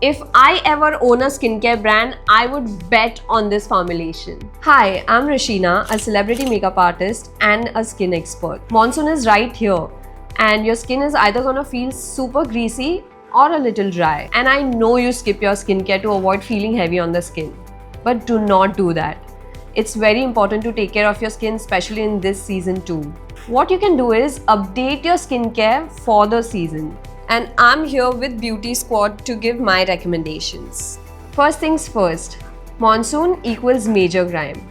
If I ever own a skincare brand, I would bet on this formulation. Hi, I'm Rashina, a celebrity makeup artist and a skin expert. Monsoon is right here, and your skin is either gonna feel super greasy or a little dry. And I know you skip your skincare to avoid feeling heavy on the skin, but do not do that. It's very important to take care of your skin, especially in this season too. What you can do is update your skincare for the season. And I'm here with Beauty Squad to give my recommendations. First things first, monsoon equals major grime.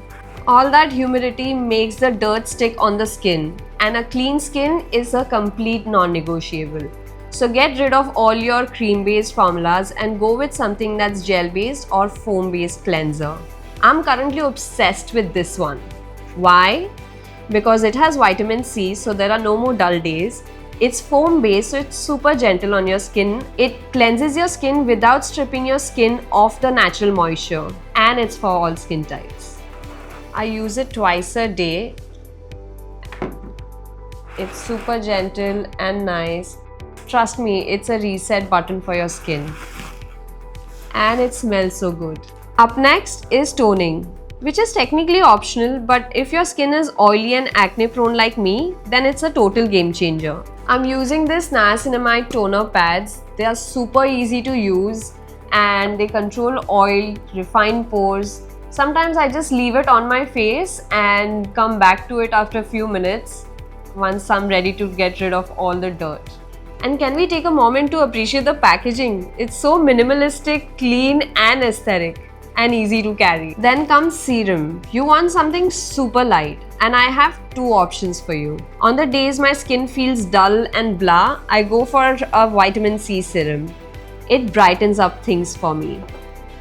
All that humidity makes the dirt stick on the skin, and a clean skin is a complete non-negotiable. So get rid of all your cream-based formulas and go with something that's gel-based or foam-based cleanser. I'm currently obsessed with this one. Why? Because it has vitamin C, so there are no more dull days. It's foam-based, so it's super gentle on your skin. It cleanses your skin without stripping your skin of the natural moisture. And it's for all skin types. I use it twice a day. It's super gentle and nice. Trust me, it's a reset button for your skin. And it smells so good. Up next is toning, which is technically optional, but if your skin is oily and acne prone like me, then it's a total game changer. I'm using this niacinamide toner pads. They are super easy to use and they control oil, refine pores. Sometimes I just leave it on my face and come back to it after a few minutes once I'm ready to get rid of all the dirt. And can we take a moment to appreciate the packaging? It's so minimalistic, clean and aesthetic, and easy to carry. Then comes serum. You want something super light, and I have two options for you. On the days my skin feels dull and blah, I go for a vitamin C serum. It brightens up things for me.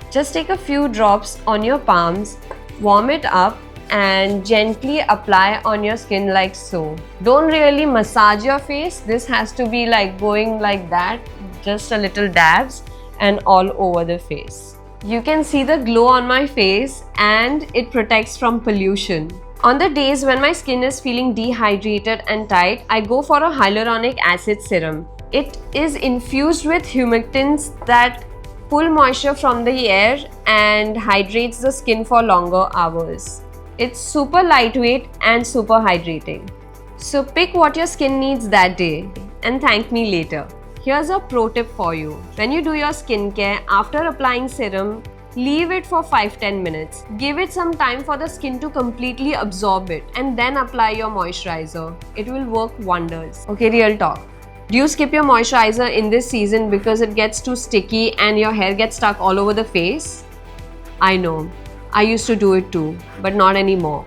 Just take a few drops on your palms, warm it up, and gently apply on your skin like so. Don't really massage your face. This has to be like going like that, just a little dabs and all over the face. You can see the glow on my face and it protects from pollution. On the days when my skin is feeling dehydrated and tight, I go for a hyaluronic acid serum. It is infused with humectants that pull moisture from the air and hydrates the skin for longer hours. It's super lightweight and super hydrating. So pick what your skin needs that day and thank me later. Here's a pro tip for you. When you do your skincare, after applying serum, leave it for 5-10 minutes. Give it some time for the skin to completely absorb it and then apply your moisturizer. It will work wonders. Okay, real talk. Do you skip your moisturizer in this season because it gets too sticky and your hair gets stuck all over the face? I know. I used to do it too, but not anymore.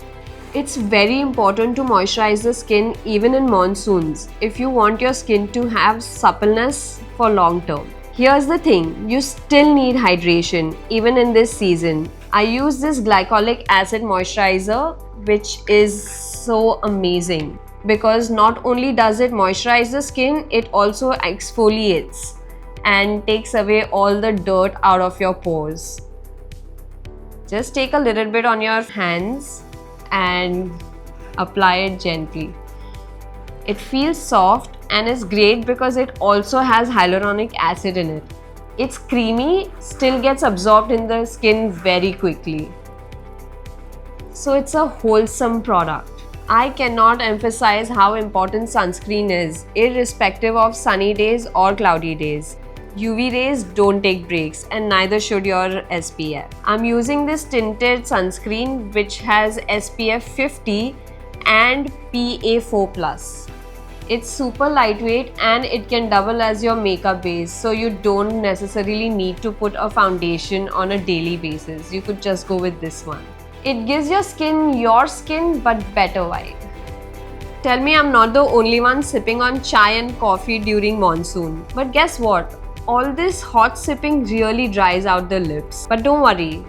It's very important to moisturize the skin even in monsoons if you want your skin to have suppleness for long term. Here's the thing, you still need hydration even in this season. I use this glycolic acid moisturizer, which is so amazing because not only does it moisturize the skin, it also exfoliates and takes away all the dirt out of your pores. Just take a little bit on your hands and apply it gently. It feels soft and is great because it also has hyaluronic acid in it. It's creamy, still gets absorbed in the skin very quickly. So it's a wholesome product. I cannot emphasize how important sunscreen is, irrespective of sunny days or cloudy days. UV rays don't take breaks and neither should your SPF. I'm using this tinted sunscreen which has SPF 50 and PA4+. It's super lightweight and it can double as your makeup base, so you don't necessarily need to put a foundation on a daily basis. You could just go with this one. It gives your skin but better vibe. Tell me I'm not the only one sipping on chai and coffee during monsoon. But guess what? All this hot sipping really dries out the lips. But don't worry,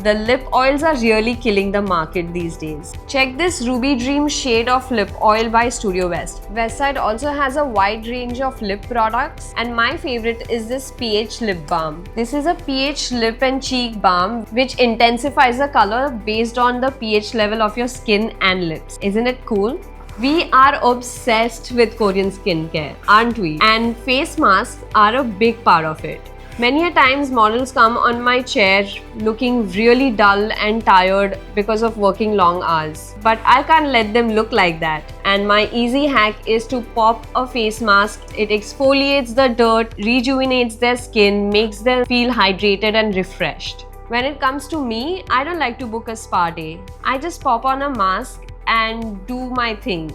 the lip oils are really killing the market these days. Check this Ruby Dream shade of lip oil by Studio West. Westside also has a wide range of lip products and my favorite is this pH lip balm. This is a pH lip and cheek balm which intensifies the color based on the pH level of your skin and lips. Isn't it cool? We are obsessed with Korean skincare, aren't we? And face masks are a big part of it. Many a times models come on my chair looking really dull and tired because of working long hours. But I can't let them look like that. And my easy hack is to pop a face mask. It exfoliates the dirt, rejuvenates their skin, makes them feel hydrated and refreshed. When it comes to me, I don't like to book a spa day. I just pop on a mask and do my thing.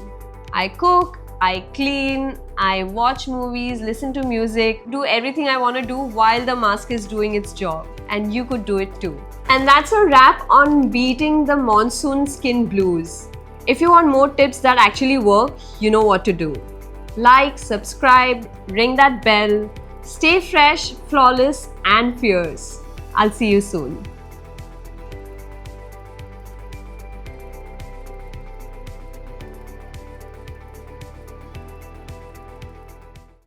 I cook, I clean, I watch movies, listen to music, do everything I want to do while the mask is doing its job. And you could do it too. And that's a wrap on beating the monsoon skin blues. If you want more tips that actually work, you know what to do. Like, subscribe, ring that bell. Stay fresh, flawless, and fierce. I'll see you soon.